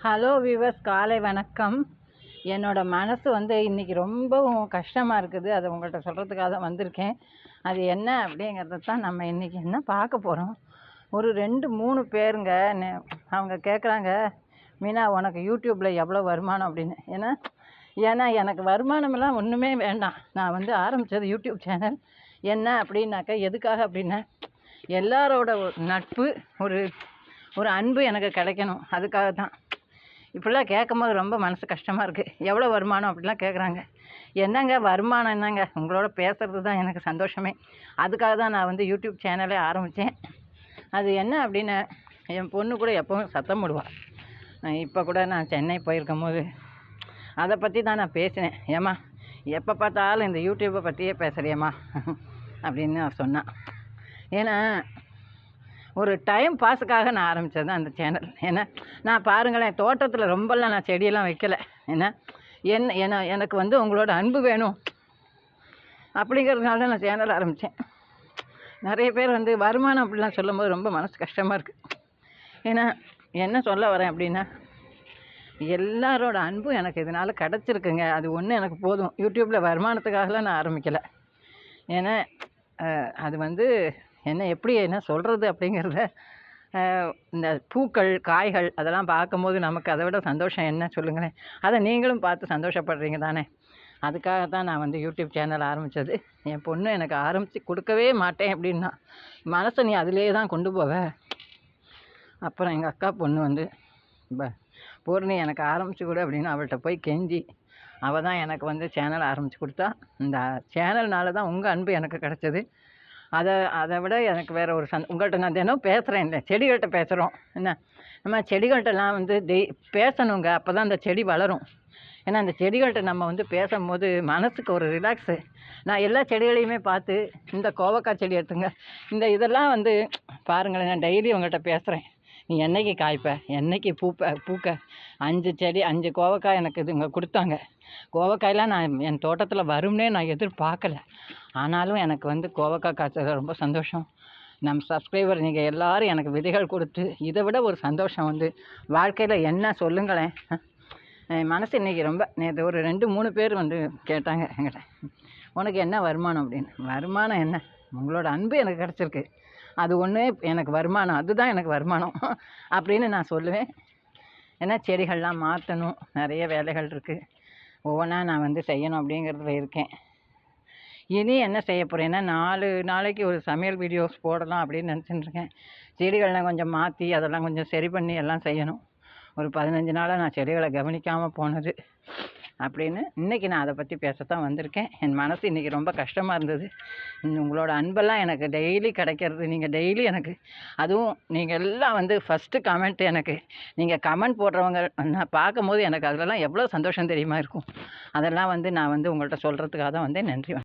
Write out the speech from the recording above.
Hello viewers, காலை வணக்கம். என்னோடய மனசு இன்றைக்கி ரொம்பவும் கஷ்டமாக இருக்குது. அதை உங்கள்கிட்ட சொல்கிறதுக்காக தான் வந்திருக்கேன். அது என்ன அப்படிங்கிறத தான் நம்ம இன்றைக்கி என்ன பார்க்க போகிறோம். ஒரு 2-3 பேருங்க அவங்க கேட்குறாங்க, மீனா உனக்கு யூடியூப்பில் எவ்வளோ வருமானம் அப்படின்னு. ஏன்னா எனக்கு வருமானமெல்லாம் ஒன்றுமே வேண்டாம். நான் ஆரம்பித்தது யூடியூப் சேனல் என்ன அப்படின்னாக்கா எதுக்காக அப்படின்னா, எல்லாரோட நட்பு, ஒரு ஒரு அன்பு எனக்கு கிடைக்கணும். அதுக்காக தான். இப்படிலாம் கேட்கும்போது ரொம்ப மனசு கஷ்டமாக இருக்குது. எவ்வளோ வருமானம் அப்படிலாம் கேட்குறாங்க. என்னங்க வருமானம் என்னங்க, உங்களோட பேசுகிறது தான் எனக்கு சந்தோஷமே. அதுக்காக தான் நான் யூடியூப் சேனலே ஆரம்பித்தேன். அது என்ன அப்படின்னு, என் பொண்ணு கூட எப்போவும் சத்தம் போடுவாள். இப்போ கூட நான் சென்னை போயிருக்கும் போது அதை பற்றி தான் நான் பேசினேன். ஏம்மா எப்போ பார்த்தாலும் இந்த யூடியூப்பை பற்றியே பேசுகிறியம்மா அப்படின்னு நான் சொன்னேன். ஏன்னா ஒரு டைம் பாஸுக்காக நான் ஆரம்பித்தது தான் அந்த சேனல். நான் பாருங்களேன், தோட்டத்தில் ரொம்பலாம் நான் செடியெல்லாம் வைக்கலை. எனக்கு உங்களோட அன்பு வேணும் அப்படிங்கிறதுனால நான் சேனல் ஆரம்பித்தேன். நிறைய பேர் வருமானம் அப்படிலாம் சொல்லும்போது ரொம்ப மனசு கஷ்டமாக இருக்குது. என்ன சொல்ல வரேன் அப்படின்னா, எல்லாரோட அன்பும் எனக்கு இதனால் கிடச்சிருக்குங்க. அது ஒன்று எனக்கு போதும். யூடியூப்பில் வருமானத்துக்காகலாம் நான் ஆரம்பிக்கலை. அது என்ன சொல்கிறது அப்படிங்கிறத, இந்த பூக்கள் காய்கள் அதெல்லாம் பார்க்கும்போது நமக்கு அதை விட சந்தோஷம் என்ன சொல்லுங்களேன். அதை நீங்களும் பார்த்து சந்தோஷப்படுறீங்க தானே. அதுக்காக தான் நான் யூடியூப் சேனல் ஆரம்பித்தது. என் பொண்ணு எனக்கு ஆரம்பித்து கொடுக்கவே மாட்டேன் அப்படின்னா, மனசை நீ அதிலே தான் கொண்டு போவ. அப்புறம் எங்கள் அக்கா பொண்ணு பூர்ணி எனக்கு ஆரம்பித்து கொடு அப்படின்னு அவள்கிட்ட போய் கெஞ்சி, அவள் தான் எனக்கு சேனல் ஆரம்பித்து கொடுத்தா. இந்த சேனல்னால தான் உங்கள் அன்பு எனக்கு கிடச்சிது. அதை விட எனக்கு வேறு ஒரு உங்கள்கிட்ட நான் தினம் பேசுகிறேன். இல்லை, செடிகள்கிட்ட பேசுகிறோம். நம்ம செடிகள்கிட்டலாம் பேசணுங்க. அப்போ தான் அந்த செடி வளரும். அந்த செடிகள்கிட்ட நம்ம பேசும்போது மனசுக்கு ஒரு ரிலாக்ஸு. நான் எல்லா செடிகளையுமே பார்த்து, இந்த கோவக்காய் செடி எடுத்துங்க, இதெல்லாம் பாருங்களேன், நான் டெய்லி உங்கள்கிட்ட பேசுகிறேன். நீ என்னைக்கு காய்ப்ப, என்னைக்கு பூக்க 5 கோவக்காய் எனக்கு இதுங்க கொடுத்தாங்க. கோவக்காயெலாம் நான் என் தோட்டத்தில் வரும்னே நான் எதிர்பார்க்கல. ஆனாலும் எனக்கு கோவக்காய் காய்ச்சது ரொம்ப சந்தோஷம். நம்ம சப்ஸ்கிரைபர் நீங்கள் எல்லோரும் எனக்கு விதைகள் கொடுத்து, இதை விட ஒரு சந்தோஷம் வாழ்க்கையில் என்ன சொல்லுங்களேன். மனசு இன்றைக்கி ரொம்ப நேற்று ஒரு 2-3 பேர் கேட்டாங்க என்கிட்ட, உனக்கு என்ன வருமானம் அப்படின்னு. வருமானம் என்ன, உங்களோட அன்பு எனக்கு கிடச்சிருக்கு, அது ஒன்று எனக்கு வருமானம், அதுதான் எனக்கு வருமானம் அப்படின்னு நான் சொல்லுவேன். செடிகள்லாம் மாற்றணும், நிறைய வேலைகள் இருக்குது. ஒவ்வொன்றா நான் செய்யணும் அப்படிங்கிறதுல இருக்கேன். இனி என்ன செய்ய போகிறேன்னா, 4 நாளைக்கு ஒரு சமையல் வீடியோஸ் போடலாம் அப்படின்னு நினச்சிட்டுருக்கேன். செடிகள்லாம் கொஞ்சம் மாற்றி அதெல்லாம் கொஞ்சம் சரி பண்ணி எல்லாம் செய்யணும். ஒரு 15 நாளாக நான் செடிகளை கவனிக்காமல் போனது அப்படின்னு இன்றைக்கி நான் அதை பற்றி பேசத்தான் வந்திருக்கேன். என் மனசு இன்றைக்கி ரொம்ப கஷ்டமாக இருந்தது. உங்களோட அன்பெல்லாம் எனக்கு டெய்லி கிடைக்கிறது. நீங்கள் டெய்லி எனக்கு, அதுவும் நீங்கள் எல்லாம் ஃபஸ்ட்டு கமெண்ட், எனக்கு நீங்கள் கமெண்ட் போடுறவங்க நான் பார்க்கும்போது எனக்கு அதிலலாம் எவ்வளோ சந்தோஷம் தெரியுமா இருக்கும். அதெல்லாம் நான் உங்கள்கிட்ட சொல்கிறதுக்காக தான் நன்றி.